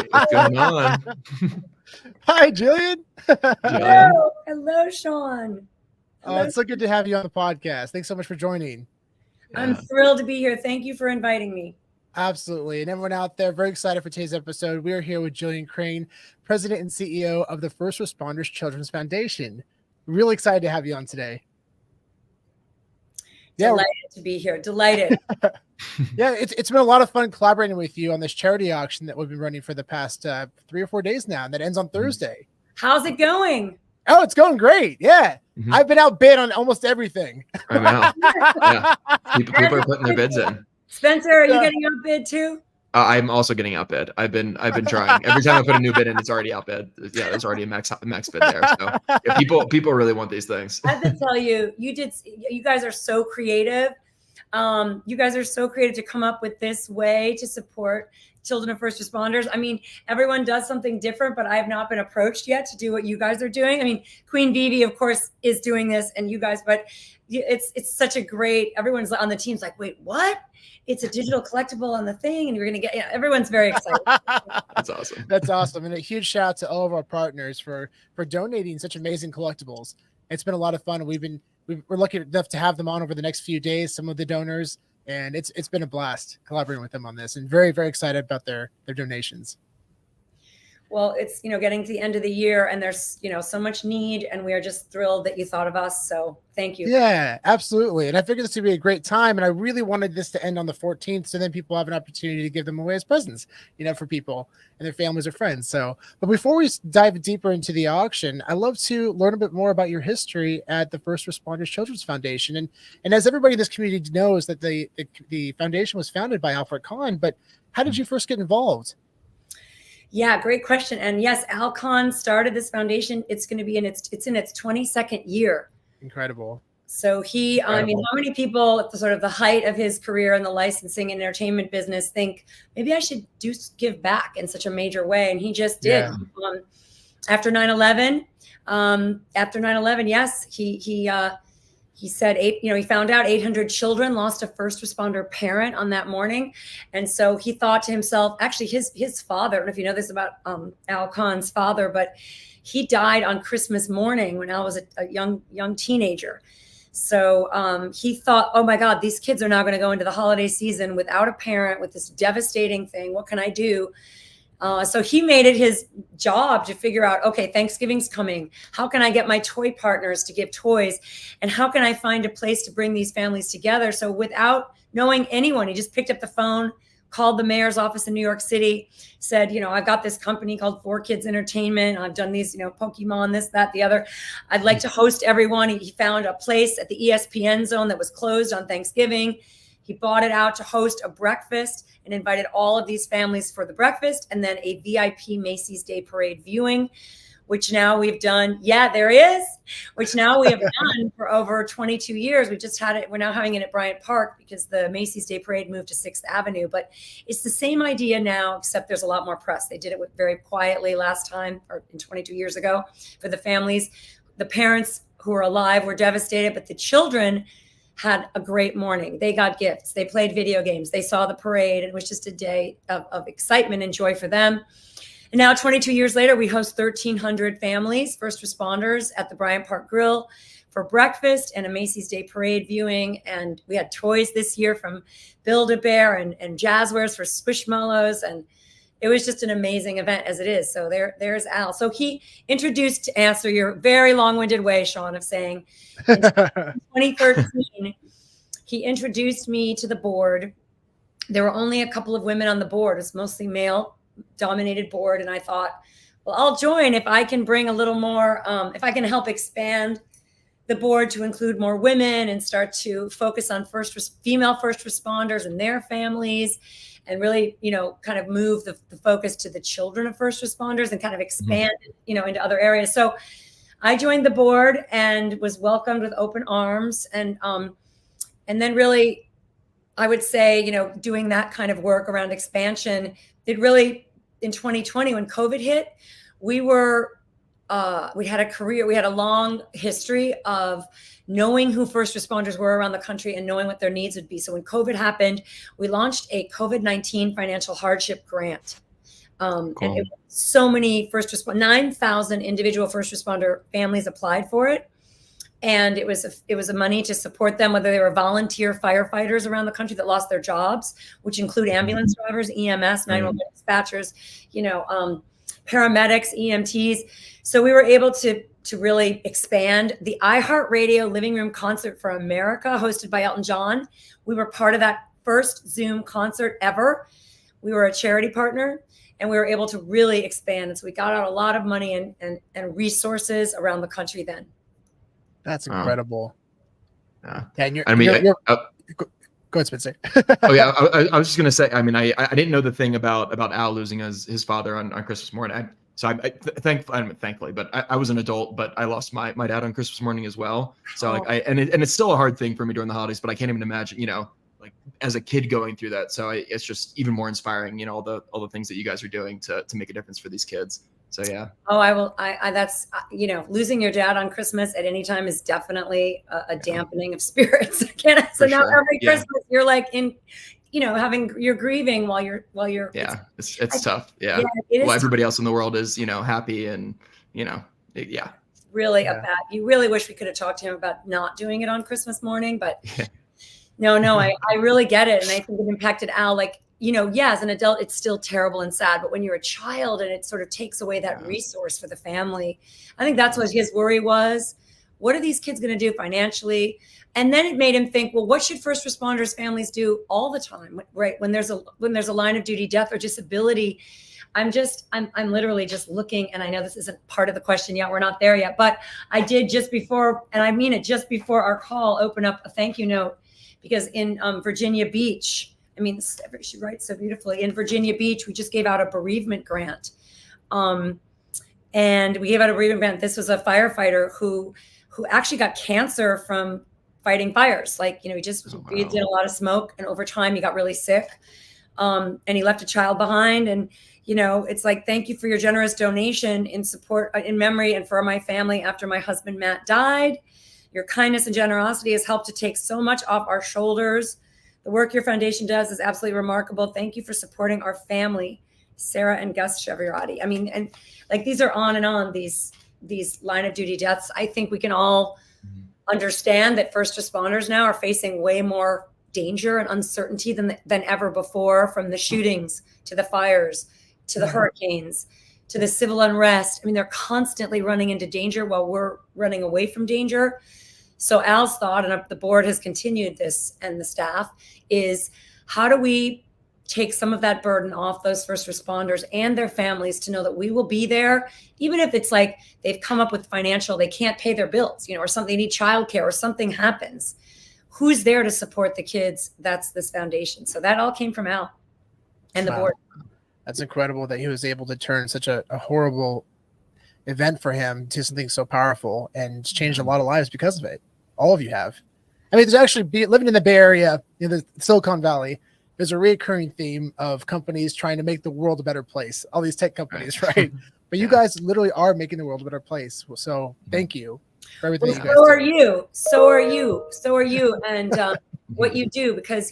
what's going on? Hi, Jillian. Hello, Sean. Hello. It's so good to have you on the podcast. Thanks so much for joining. Yeah. I'm thrilled to be here. Thank you for inviting me. Absolutely. And everyone out there, very excited for today's episode. We are here with Jillian Crane, President and CEO of the First Responders Children's Foundation. Really excited to have you on today. Delighted to be here. Delighted. Yeah, it's been a lot of fun collaborating with you on this charity auction that we've been running for the past 3 or 4 days now, and that ends on Thursday. How's it going? Oh, it's going great. Yeah. I've been outbid on almost everything. I know. Yeah. People are putting their bids in. Spencer, are you getting outbid too? I'm also getting outbid. I've been trying. Every time I put a new bid in, it's already outbid. Yeah, there's already a max bid there. So yeah, people really want these things. I have to tell you, you guys are so creative. You guys are so creative to come up with this way to support children of first responders. I mean, everyone does something different, but I have not been approached yet to do what you guys are doing. I mean, Queen Vivi, of course, is doing this, and you guys, but it's such a great, everyone's on the team's like, wait, what? It's a digital collectible on the thing, and you're going to get, everyone's very excited. That's awesome. That's awesome. And a huge shout out to all of our partners for donating such amazing collectibles. It's been a lot of fun. We're lucky enough to have them on over the next few days, some of the donors, and it's been a blast collaborating with them on this, and very, very excited about their donations. Well, it's, getting to the end of the year, and there's, so much need, and we are just thrilled that you thought of us. So thank you. Yeah, absolutely. And I figured this would be a great time. And I really wanted this to end on the 14th. So then people have an opportunity to give them away as presents, for people and their families or friends. So, but before we dive deeper into the auction, I'd love to learn a bit more about your history at the First Responders Children's Foundation. And as everybody in this community knows, that the foundation was founded by Alfred Kahn, but how did you first get involved? Yeah, great question. And yes, Al Kahn started this foundation. It's going to be in its 22nd year. Incredible. So I mean, how many people at the sort of the height of his career in the licensing and entertainment business think maybe I should give back in such a major way? And he just did. Yeah. After 9/11, yes, he said he found out 800 children lost a first responder parent on that morning. And so he thought to himself, actually his father, I don't know if you know this about Al Kahn's father, but he died on Christmas morning when Al was a young teenager. So he thought, oh my God, these kids are now going to go into the holiday season without a parent, with this devastating thing. What can I do? So he made it his job to figure out, okay, Thanksgiving's coming. How can I get my toy partners to give toys? And how can I find a place to bring these families together? So without knowing anyone, he just picked up the phone, called the mayor's office in New York City, said, I've got this company called 4Kids Entertainment. I've done these, Pokemon, this, that, the other. I'd like to host everyone. He found a place at the ESPN zone that was closed on Thanksgiving. He bought it out to host a breakfast and invited all of these families for the breakfast, and then a VIP Macy's Day Parade viewing, which now we've done. Yeah, there is, which now we have done for over 22 years. We just had it. We're now having it at Bryant Park because the Macy's Day Parade moved to 6th Avenue. But it's the same idea now, except there's a lot more press. They did it very quietly last time, or 22 years ago, for the families. The parents who were alive were devastated, but the children had a great morning. They got gifts. They played video games. They saw the parade. It was just a day of excitement and joy for them. And now 22 years later, we host 1,300 families, first responders, at the Bryant Park Grill for breakfast and a Macy's Day Parade viewing. And we had toys this year from Build-A-Bear and Jazzwares for Squishmallows. And it was just an amazing event, as it is. So there's Al. So he introduced, to answer your very long-winded way, Sean, of saying, in 2013, he introduced me to the board. There were only a couple of women on the board. It's mostly male-dominated board. And I thought, well, I'll join if I can bring a little more, if I can help expand the board to include more women and start to focus on female first responders and their families, and really, kind of move the focus to the children of first responders and kind of expand, into other areas. So I joined the board and was welcomed with open arms. And then really, I would say, doing that kind of work around expansion, it really, in 2020, when COVID hit, we had a long history of knowing who first responders were around the country and knowing what their needs would be. So when COVID happened, we launched a COVID-19 financial hardship grant. Cool. And so many 9,000 individual first responder families applied for it. And it was a money to support them, whether they were volunteer firefighters around the country that lost their jobs, which include ambulance drivers, EMS, 911 dispatchers, paramedics, EMTs. So we were able to really expand the iHeartRadio Living Room Concert for America, hosted by Elton John. We were part of that first Zoom concert ever. We were a charity partner, and we were able to really expand. And so we got out a lot of money and resources around the country then. That's incredible. Yeah. And I mean, go ahead, Spencer. Oh yeah, I was just gonna say. I mean, I didn't know the thing about Al losing his father on Christmas morning. Thankfully, but I was an adult, but I lost my dad on Christmas morning as well. So and it's still a hard thing for me during the holidays. But I can't even imagine, like as a kid going through that. So it's just even more inspiring. All the things that you guys are doing to make a difference for these kids. So yeah. Oh, I will. That's losing your dad on Christmas at any time is definitely a dampening of spirits. So now every Christmas you're like you're grieving while you're. Yeah, it's tough. Yeah. Well, everybody else in the world is happy and yeah. Really a bad. You really wish we could have talked to him about not doing it on Christmas morning, but no, I really get it, and I think it impacted Al. Like as an adult, it's still terrible and sad. But when you're a child and it sort of takes away that resource for the family, I think that's what his worry was. What are these kids going to do financially? And then it made him think, well, what should first responders families do all the time, right? When there's a line of duty death or disability. I'm literally just looking, and I know this isn't part of the question yet. We're not there yet, but I did just before, and I mean it, just before our call, open up a thank you note, because in Virginia Beach, she writes so beautifully. In Virginia Beach, we just gave out a bereavement grant. And we gave out a bereavement grant. This was a firefighter who actually got cancer from fighting fires. He breathed in a lot of smoke, and over time he got really sick. And he left a child behind. And, it's like, thank you for your generous donation in support, in memory, and for my family after my husband, Matt, died. Your kindness and generosity has helped to take so much off our shoulders. The work your foundation does is absolutely remarkable. Thank you for supporting our family, Sarah and Gus Chevirati. And these are on and on, these line of duty deaths. I think we can all understand that first responders now are facing way more danger and uncertainty than ever before, from the shootings to the fires, to the hurricanes, to the civil unrest. They're constantly running into danger while we're running away from danger. So Al's thought, and the board has continued this, and the staff, is how do we take some of that burden off those first responders and their families to know that we will be there, even if it's like they've come up with they can't pay their bills, or something, they need childcare or something happens. Who's there to support the kids? That's this foundation. So that all came from Al and the board. That's incredible that he was able to turn such a horrible event for him to something so powerful, and changed a lot of lives because of it. All of you have. There's actually living in the Bay Area, the Silicon Valley, there's a recurring theme of companies trying to make the world a better place. All these tech companies, right? But you guys literally are making the world a better place. So thank you for everything you guys do. So are you. And what you do, because,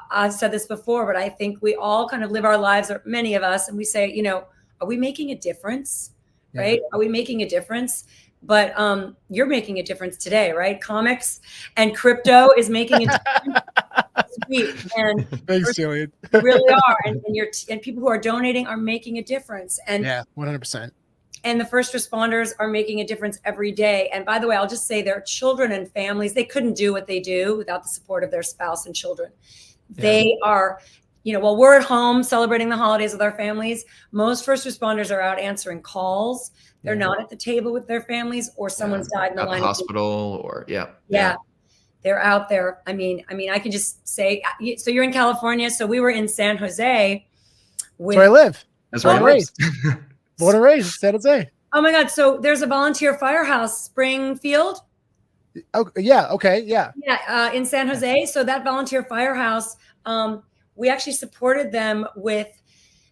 I've said this before, but I think we all kind of live our lives, or many of us, and we say, are we making a difference? Right? Are we making a difference? But you're making a difference today, right? Comics and crypto is making a difference. And thanks, Jillian. You really are, and people who are donating are making a difference. And 100%. And the first responders are making a difference every day. And by the way, I'll just say their children and families, they couldn't do what they do without the support of their spouse and children. They are, while we're at home celebrating the holidays with our families, most first responders are out answering calls. They're not at the table with their families, or someone's died in the line of hospital, or they're out there. I can just say, so you're in California. So we were in San Jose. That's where I live. That's where I raised. Born and raised, San Jose. Oh my God. So there's a volunteer firehouse, Springfield. Oh yeah. Okay. Yeah. Yeah. In San Jose. So that volunteer firehouse, we actually supported them with,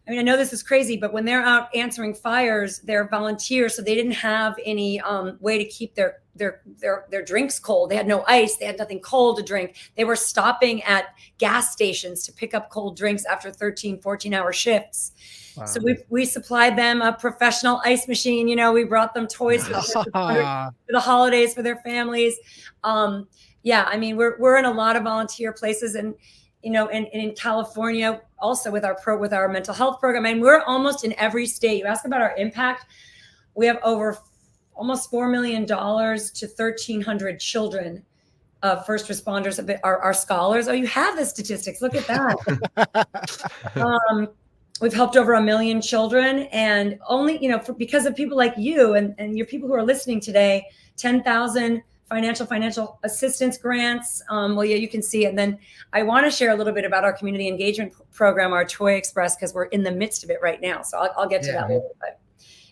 I know this is crazy, but when they're out answering fires, they're volunteers. So they didn't have any way to keep their their drinks cold. They had no ice. They had nothing cold to drink. They were stopping at gas stations to pick up cold drinks after 13, 14-hour shifts. Wow. So we supplied them a professional ice machine. We brought them toys for the holidays for their families. I mean, we're in a lot of volunteer places, and in California also with our mental health program. And we're almost in every state. You ask about our impact. We have over almost $4 million to 1,300 children of first responders are scholars. Oh, you have the statistics. Look at that. We've helped over 1 million children, and only, because of people like you and your people who are listening today, 10,000 financial assistance grants. You can see it. And then I want to share a little bit about our community engagement program, our Toy Express, because we're in the midst of it right now. So I'll get to that later. But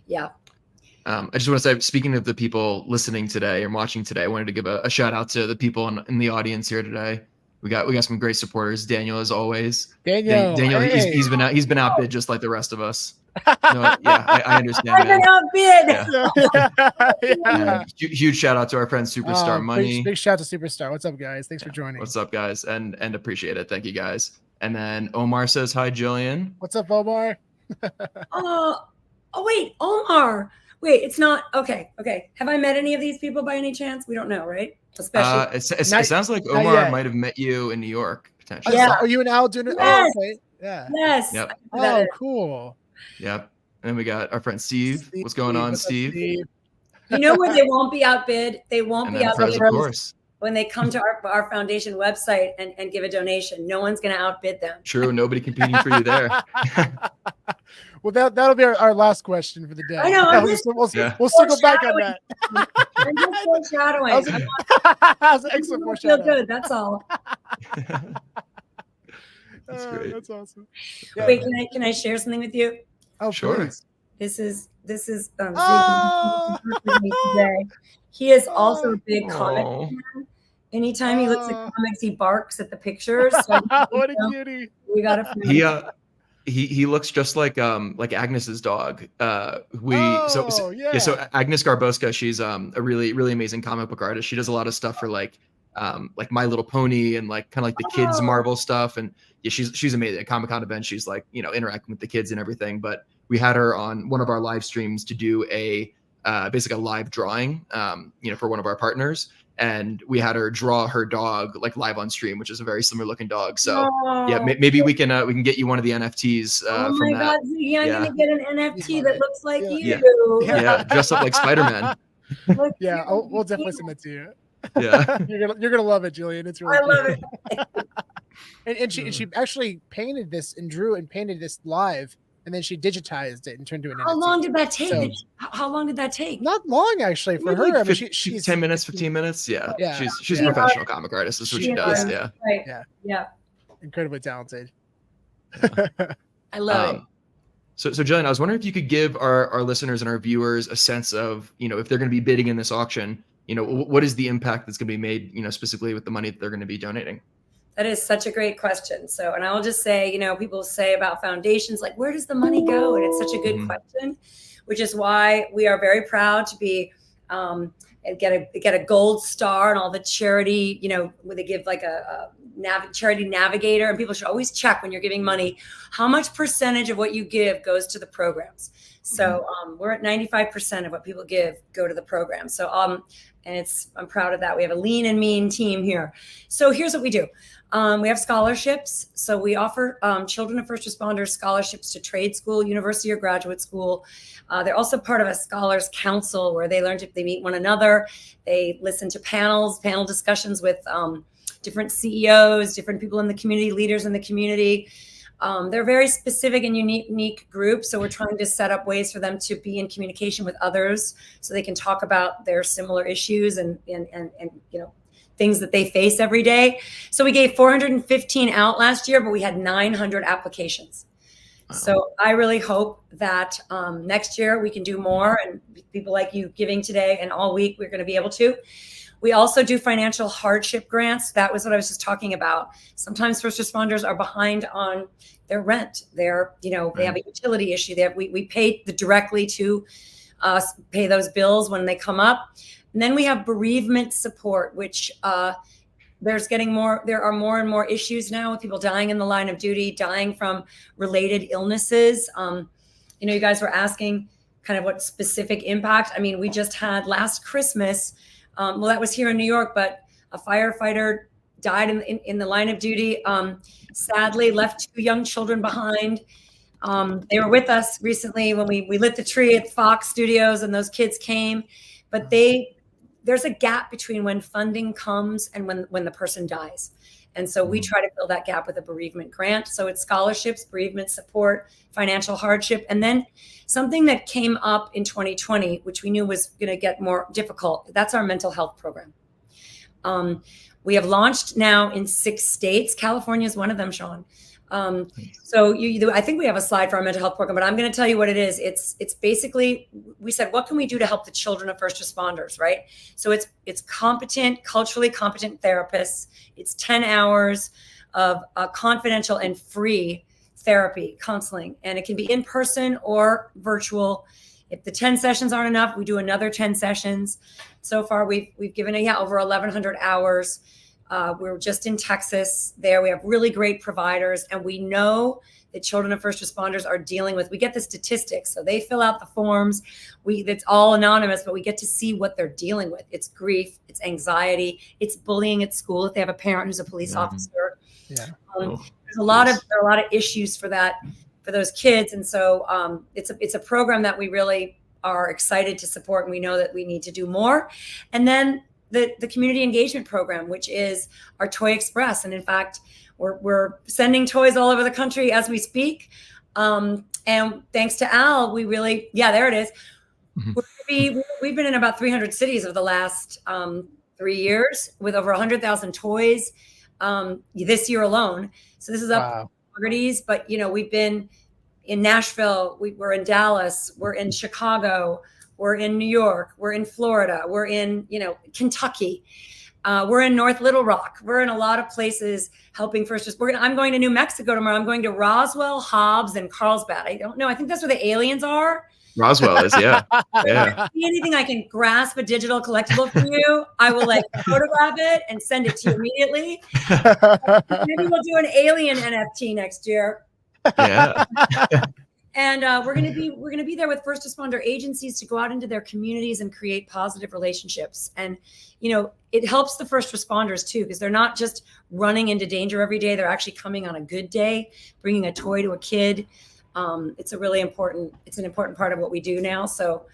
yeah. I just want to say, speaking of the people listening today or watching today, I wanted to give a shout out to the people in the audience here today. We got some great supporters. Daniel, as always. Daniel, hey. he's been outbid just like the rest of us. I understand. I've been outbid. Yeah. Huge shout out to our friend Superstar Money. Big shout out to Superstar. What's up, guys? Thanks for joining. What's up, guys? And appreciate it. Thank you, guys. And then Omar says hi, Jillian. What's up, Omar? Wait, Omar. Wait, it's not okay. Have I met any of these people by any chance? We don't know, right? Especially. It sounds like Omar might have met you in New York potentially. Yeah. Are you and Al doing it? Yes. Oh, okay. Yeah. Yes. Yep. Oh, cool. Yep. And then we got our friend Steve. What's going on, Steve? You know where they won't be outbid? They won't be outbid. Of course. When they come to our foundation website and give a donation, no one's going to outbid them. True. Nobody competing for you there. Well, that'll be our last question for the day. I know. We'll circle back on that. I'm just foreshadowing. That was an excellent foreshadowing. Feel good. That's all. That's great. That's awesome. Yeah. Wait, can I share something with you? Oh, sure. Please. This is today. He is also a big comic fan. Anytime he looks at comics, he barks at the pictures. So, what a cutie! We got to. He looks just like Agnes's dog. So Agnes Garboska, she's a really, really amazing comic book artist. She does a lot of stuff for like My Little Pony and kind of like the kids Marvel stuff. And yeah, she's amazing. At Comic-Con events, she's like, interacting with the kids and everything. But we had her on one of our live streams to do basically a live drawing, for one of our partners. And we had her draw her dog live on stream, which is a very similar looking dog. So maybe we can get you one of the NFTs from that. God, Ziggy, I'm gonna get an NFT that looks like you. Yeah, dressed up like Spider-Man. We'll definitely send that to you. Yeah, you're gonna love it, Jillian. It's really love it. and she actually painted this and drew and painted this live. And then she digitized it and turned it into an NFT. How long did that take? How long did that take? Not long, actually, for her. I mean, she's 10 minutes, 15 minutes. Yeah. She's a professional comic artist. That's what she does. Yeah. Right. Yeah. Incredibly talented. I love it. So Jillian, I was wondering if you could give our listeners and our viewers a sense of, if they're going to be bidding in this auction, what is the impact that's going to be made, specifically with the money that they're going to be donating? That is such a great question. So, and I will just say, people say about foundations, like, where does the money go? And it's such a good question, which is why we are very proud to be, get a gold star and all the charity, where they give like a charity navigator, and people should always check when you're giving money, how much percentage of what you give goes to the programs. So we're at 95% of what people give go to the program. So, and I'm proud of that. We have a lean and mean team here. So here's what we do. We have scholarships. So we offer children of first responders scholarships to trade school, university, or graduate school. They're also part of a scholars council where they meet one another. They listen to panel discussions with different CEOs, different people in the community, leaders in the community. They're very specific and unique groups. So we're trying to set up ways for them to be in communication with others so they can talk about their similar issues and things that they face every day. So we gave 415 out last year, but we had 900 applications. Wow. So I really hope that next year we can do more, and people like you giving today and all week, we're going to be able to. We also do financial hardship grants. That was what I was just talking about. Sometimes first responders are behind on their rent. They have a utility issue. We pay directly to pay those bills when they come up. And then we have bereavement support, which there are more and more issues now with people dying in the line of duty, dying from related illnesses. You guys were asking kind of what specific impact. I mean, we just had last Christmas, well, that was here in New York, but a firefighter died in the line of duty. Sadly, left 2 young children behind. They were with us recently when we lit the tree at Fox Studios, and those kids came. But there's a gap between when funding comes and when the person dies. And so we try to fill that gap with a bereavement grant. So it's scholarships, bereavement support, financial hardship. And then something that came up in 2020, which we knew was going to get more difficult, that's our mental health program. We have launched now in 6 states. California is one of them, Sean. So I think we have a slide for our mental health program, but I'm going to tell you what it is. It's basically, we said, what can we do to help the children of first responders, right? So it's culturally competent therapists. It's 10 hours of confidential and free therapy, counseling, and it can be in person or virtual. If the 10 sessions aren't enough, we do another 10 sessions. So far, we've given over 1,100 hours. We're just in Texas there. We have really great providers, and we know that children of first responders are dealing with, we get the statistics. So they fill out the forms. It's all anonymous, but we get to see what they're dealing with. It's grief, it's anxiety, it's bullying at school if they have a parent who's a police officer. Yeah. There are a lot of issues for those kids. And so it's a program that we really are excited to support, and we know that we need to do more. And then the community engagement program, which is our Toy Express. And in fact, we're sending toys all over the country as we speak. And thanks to Al, we really, there it is. We've been in about 300 cities over the last 3 years with over 100,000 toys this year alone. So this is up priorities, but we've been in Nashville, we're in Dallas, we're in Chicago, we're in New York, we're in Florida, we're in, Kentucky, we're in North Little Rock. We're in a lot of places helping first. I'm going to New Mexico tomorrow. I'm going to Roswell, Hobbs, and Carlsbad. I don't know. I think that's where the aliens are. Roswell is, yeah. If I see anything I can grasp a digital collectible for you, I will photograph it and send it to you immediately. Maybe we'll do an alien NFT next year. Yeah. And we're going to be there with first responder agencies to go out into their communities and create positive relationships. And, it helps the first responders too, because they're not just running into danger every day. They're actually coming on a good day, bringing a toy to a kid. It's an important part of what we do now. So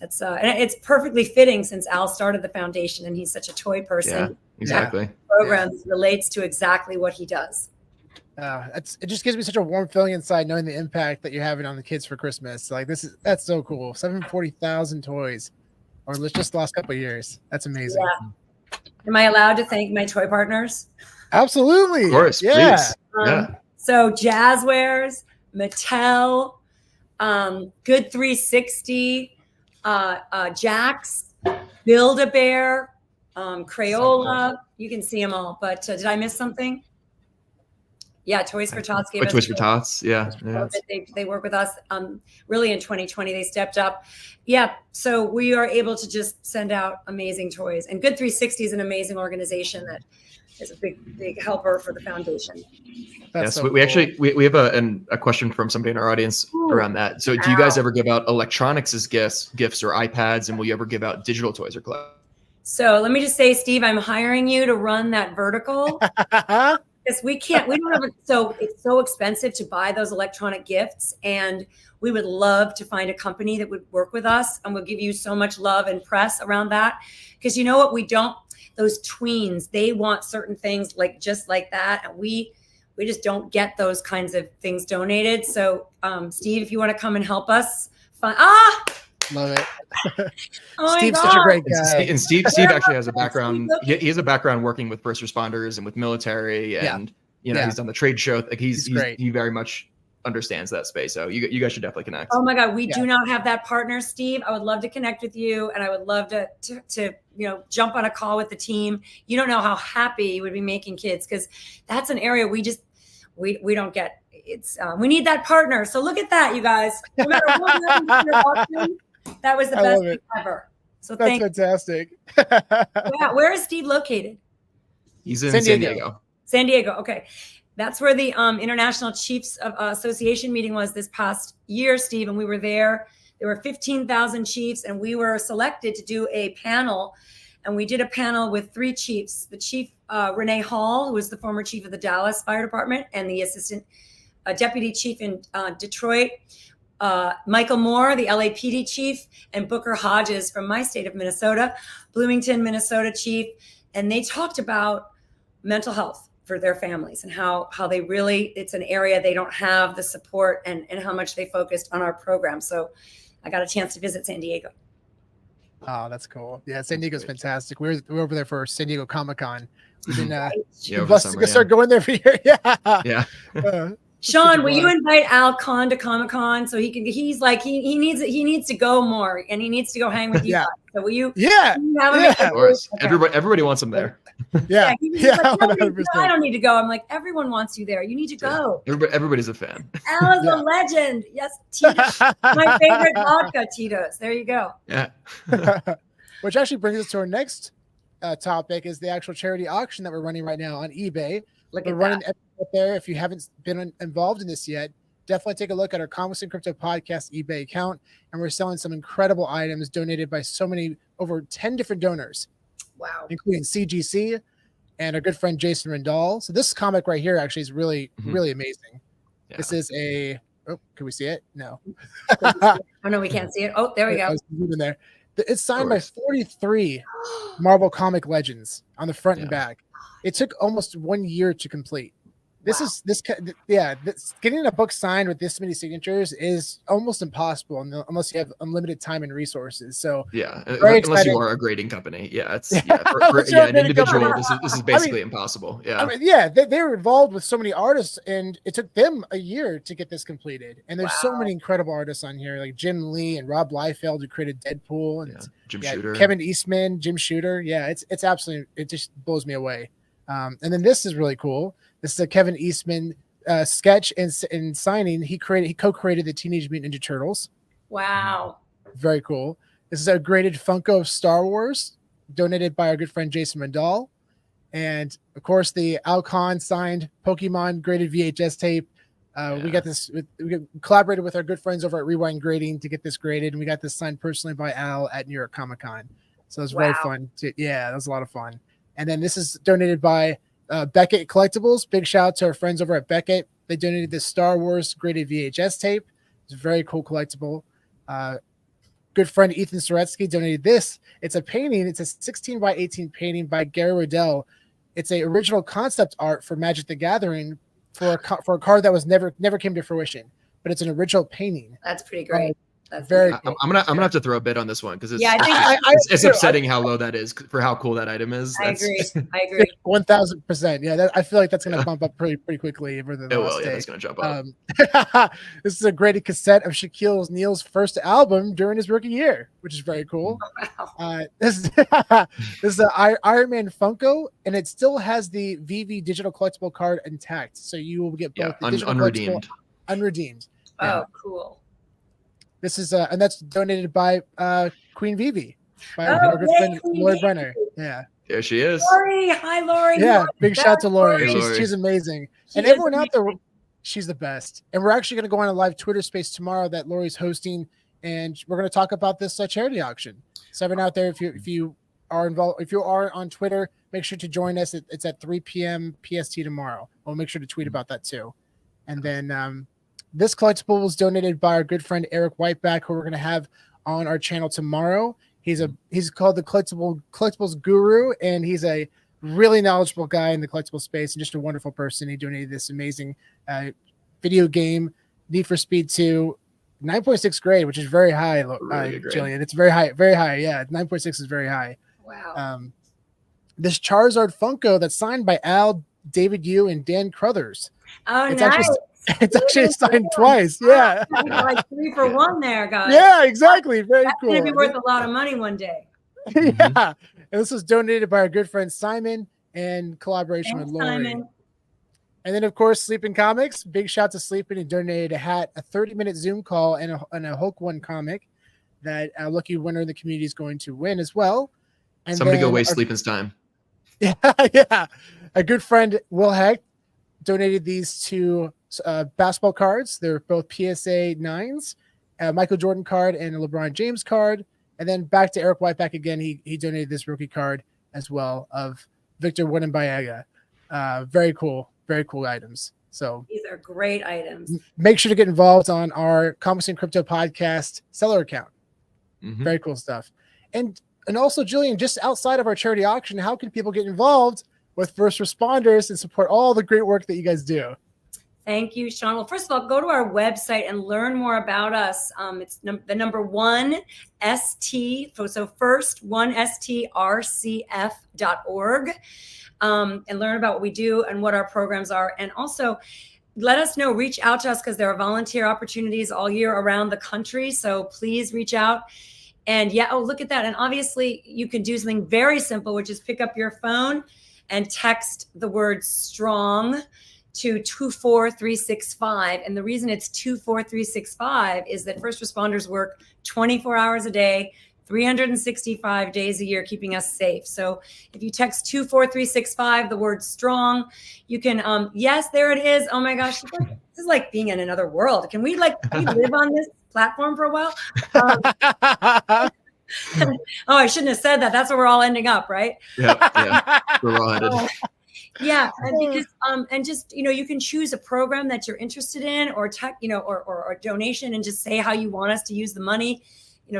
and it's perfectly fitting since Al started the foundation and he's such a toy person. Yeah, exactly. That program relates to exactly what he does. It just gives me such a warm feeling inside knowing the impact that you're having on the kids for Christmas. That's so cool. 740,000 toys, or just the last couple of years. That's amazing. Yeah. Am I allowed to thank my toy partners? Absolutely. Of course, yeah. Please. So Jazzwares, Mattel, Good 360, Jax, Build-A-Bear, Crayola. You can see them all. But did I miss something? Yeah, Toys for Tots gave us. Toys for Tots, yeah. They work with us. Really in 2020, they stepped up. Yeah, so we are able to just send out amazing toys. And Good 360 is an amazing organization that is a big helper for the foundation. Yes, so we actually have a question from somebody in our audience around that. So do you guys ever give out electronics as gifts or iPads, and will you ever give out digital toys or collectibles? So let me just say, Steve, I'm hiring you to run that vertical. Because we don't have it's so expensive to buy those electronic gifts. And we would love to find a company that would work with us, and we'll give you so much love and press around that. Because you know what, those tweens, they want certain things just like that. And we just don't get those kinds of things donated. So Steve, if you want to come and help us love it. Oh Steve's such a great guy. And Steve actually has a background. He has a background working with first responders and with military, and he's done the trade show. He very much understands that space. So you guys should definitely connect. Oh my God, we do not have that partner, Steve. I would love to connect with you, and I would love to jump on a call with the team. You don't know how happy you would be making kids, because that's an area we don't get. It's we need that partner. So look at that, you guys. No matter what happens to your auction, that was the best thing ever. So That's fantastic. where is Steve located? He's in San Diego. San Diego. Okay. That's where the International Chiefs of Association meeting was this past year, Steve, and we were there. There were 15,000 chiefs, and we were selected to do a panel. And we did a panel with 3 chiefs. The chief, Renee Hall, who was the former chief of the Dallas Fire Department, and the assistant deputy chief in Detroit, Michael Moore, the LAPD chief, and Booker Hodges from my state of Minnesota, Bloomington, Minnesota chief. And they talked about mental health for their families and how they really, it's an area they don't have the support and how much they focused on our program. So I got a chance to visit San Diego. Oh, that's cool. Yeah, San Diego's fantastic. We were over there for San Diego Comic-Con. We've been blessed to start going there for years. Yeah. Sean, will you invite Al Khan to Comic-Con so he can? He's like he needs to go more, and he needs to go hang with you guys. So will you? Yeah, of course. Okay. Everybody wants him there. Yeah. I don't need to go. I'm like, everyone wants you there. You need to go. Everybody's a fan. Al is a legend. Yes, Tito's. My favorite vodka, Tito's. There you go. Yeah. Which actually brings us to our next topic is the actual charity auction that we're running right now on eBay. We're running up there. If you haven't been involved in this yet, definitely take a look at our Comics and Crypto Podcast eBay account. And we're selling some incredible items donated by over 10 different donors. Wow. Including CGC and our good friend Jason Rendall. So this comic right here actually is really, really amazing. Yeah. This is can we see it? No. Oh, no, we can't see it. Oh, there we go. There. It's signed by 43 Marvel comic legends on the front and back. It took almost 1 year to complete. Getting a book signed with this many signatures is almost impossible unless you have unlimited time and resources. So unless you are a grading company, an individual, this is basically impossible. Yeah, they were involved with so many artists, and it took them a year to get this completed. And there's so many incredible artists on here, like Jim Lee and Rob Liefeld, who created Deadpool, and Jim Shooter, Kevin Eastman, Jim Shooter. Yeah, it's absolutely, it just blows me away. And then this is really cool. This is a Kevin Eastman sketch and signing. He co-created the Teenage Mutant Ninja Turtles. Wow. Very cool. This is a graded Funko of Star Wars, donated by our good friend Jason Rendall. And of course, the Al Khan signed Pokemon graded VHS tape. We got this. We collaborated with our good friends over at Rewind Grading to get this graded, and we got this signed personally by Al at New York Comic Con. So it was very fun. That was a lot of fun. And then this is donated by Beckett Collectibles. Big shout out to our friends over at Beckett. They donated this Star Wars graded VHS tape. It's a very cool collectible. Good friend Ethan Soretsky donated this. It's a painting. It's a 16 by 18 painting by Gary Riddell. It's a original concept art for Magic the Gathering for a card that was never came to fruition, but it's an original painting. That's pretty great. That's very. Cool. I'm gonna have to throw a bid on this one because it's upsetting how low that is for how cool that item is. I agree. 1,000%. Yeah, I feel like that's gonna bump up pretty quickly over the last day. That's gonna jump up. This is a graded cassette of Shaquille O'Neal's first album during his rookie year, which is very cool. Wow. This is an Iron Man Funko, and it still has the VV digital collectible card intact, so you will get both the digital unredeemed. Oh, cool. This is and that's donated by Queen Vivi, by our good friend Lori Brenner. Yeah, there she is. Lori, hi Lori. Yeah, big shout out to Lori. She's amazing, and everyone out there, she's the best. And we're actually going to go on a live Twitter space tomorrow that Lori's hosting, and we're going to talk about this charity auction. So everyone out there, if you are involved, if you are on Twitter, make sure to join us. It's at 3 p.m. PST tomorrow. We'll make sure to tweet about that too, and then. This collectible was donated by our good friend Eric Whiteback, who we're going to have on our channel tomorrow. He's called the collectibles guru, and he's a really knowledgeable guy in the collectible space and just a wonderful person. He donated this amazing video game, Need for Speed 2, 9.6 grade, which is very high, Jillian. It's very high, very high. Yeah, 9.6 is very high. Wow. This Charizard Funko that's signed by Al, David Yu, and Dan Crothers. Oh, nice. It's actually signed twice. Yeah. Like 3 for 1 there, guys. Yeah, exactly. Very cool. It's going to be worth a lot of money one day. Yeah. And this was donated by our good friend Simon in collaboration with Lori. Simon. And then, of course, Sleeping Comics. Big shout to Sleeping. He donated a hat, a 30-minute Zoom call, and a Hulk 1 comic. that a lucky winner in the community is going to win as well. And Somebody go then waste Sleepin's time. Yeah, yeah. A good friend, Will Heck, donated these two basketball cards. They're both PSA 9s, a Michael Jordan card and a LeBron James card. And then back to Eric Whiteback again. He donated this rookie card as well of Victor Wembanyama. Very cool items. So these are great items. Make sure to get involved on our Comics and Crypto podcast seller account. Mm-hmm. Very cool stuff. And also, Jillian, just outside of our charity auction, how can people get involved with first responders and support all the great work that you guys do? Thank you, Sean. Well, first of all, go to our website and learn more about us. It's the number 1ST, so first 1STRCF.org, and learn about what we do and what our programs are. And also let us know, reach out to us, because there are volunteer opportunities all year around the country. So please reach out. And look at that. And obviously you can do something very simple, which is pick up your phone and text the word STRONG to 24365. And the reason it's 24365 is that first responders work 24 hours a day, 365 days a year, keeping us safe. So if you text 24365, the word STRONG, you can, yes, there it is. Oh my gosh, this is like being in another world. Can we live on this platform for a while? Oh, I shouldn't have said that. That's where we're all ending up, right? Yeah. We're all headed. Yeah, and because and just you can choose a program that you're interested in, or or a donation, and just say how you want us to use the money.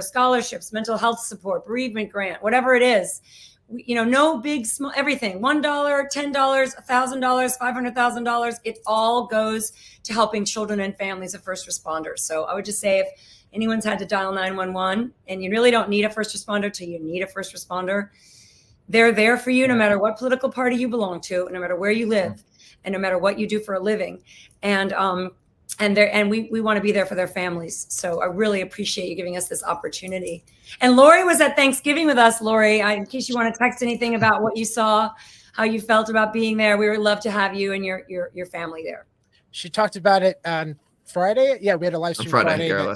Scholarships, mental health support, bereavement grant, whatever it is. No big, small, everything. $1, $10, $1,000, $500,000. It all goes to helping children and families of first responders. So I would just say, if anyone's had to dial 911 and you really don't need a first responder till you need a first responder, they're there for you no matter what political party you belong to, no matter where you live, and no matter what you do for a living. And we want to be there for their families. So I really appreciate you giving us this opportunity. And Lori was at Thanksgiving with us. Lori, in case you want to text anything about what you saw, how you felt about being there, we would love to have you and your family there. She talked about it on Friday. Yeah, we had a live stream Friday. Yeah.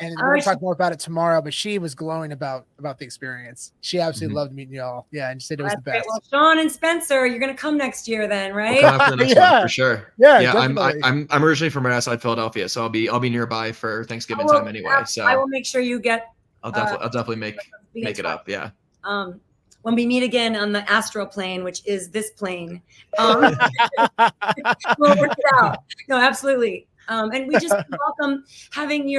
And we're going to talk more about it tomorrow, but she was glowing about the experience. She absolutely loved meeting y'all. Yeah, and she said it was the best. Well, Sean and Spencer, you're going to come next year then, right? We'll come after the next one for sure. Yeah, I'm originally from right outside Philadelphia, so I'll be nearby for Thanksgiving time anyway. So I will make sure you get. I'll definitely make it up. Yeah. When we meet again on the astral plane, which is this plane, we'll work it out. No, absolutely. And we just welcome having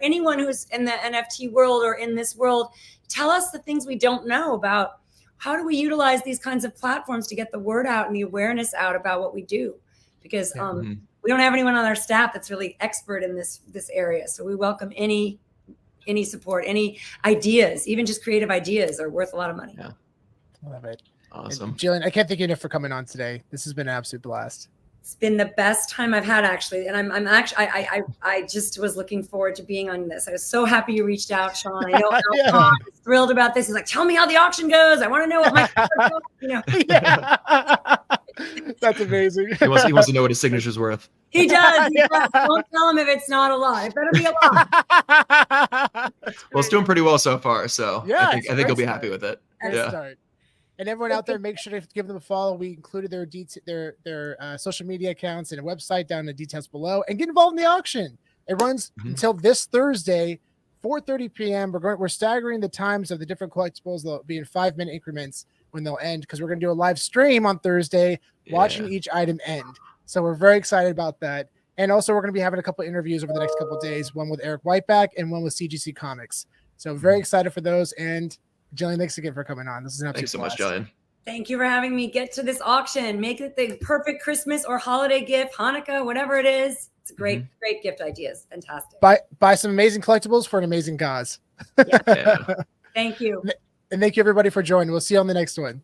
anyone who's in the NFT world or in this world, tell us the things we don't know about. How do we utilize these kinds of platforms to get the word out and the awareness out about what we do? Because we don't have anyone on our staff that's really expert in this area. So we welcome any support, any ideas, even just creative ideas are worth a lot of money. Yeah. Love it. Awesome. And Jillian, I can't thank you enough for coming on today. This has been an absolute blast. It's been the best time I've had, actually. And I'm actually, I just was looking forward to being on this. I was so happy you reached out, Sean. I know Tom is thrilled about this. He's like, tell me how the auction goes. I want to know what my, Yeah. That's amazing. He wants to know what his signature's worth. He does. Don't tell him if it's not a lot. It better be a lot. Well, it's doing pretty well so far. So yeah, I think he'll be happy with it. Start. And everyone out there, make sure to give them a follow. We included their social media accounts and a website down in the details below. And get involved in the auction. It runs until this Thursday, 4:30 p.m. We're staggering the times of the different collectibles. They'll be in 5-minute increments when they'll end, because we're going to do a live stream on Thursday, watching each item end. So we're very excited about that. And also, we're going to be having a couple interviews over the next couple of days, one with Eric Whiteback and one with CGC Comics. So very excited for those. And Jillian, thanks again for coming on. This is an absolute Thanks so much, Jillian. Thank you for having me. Get to this auction. Make it the perfect Christmas or holiday gift, Hanukkah, whatever it is. It's great gift ideas. Fantastic. Buy some amazing collectibles for an amazing cause. Yeah. Thank you. And thank you, everybody, for joining. We'll see you on the next one.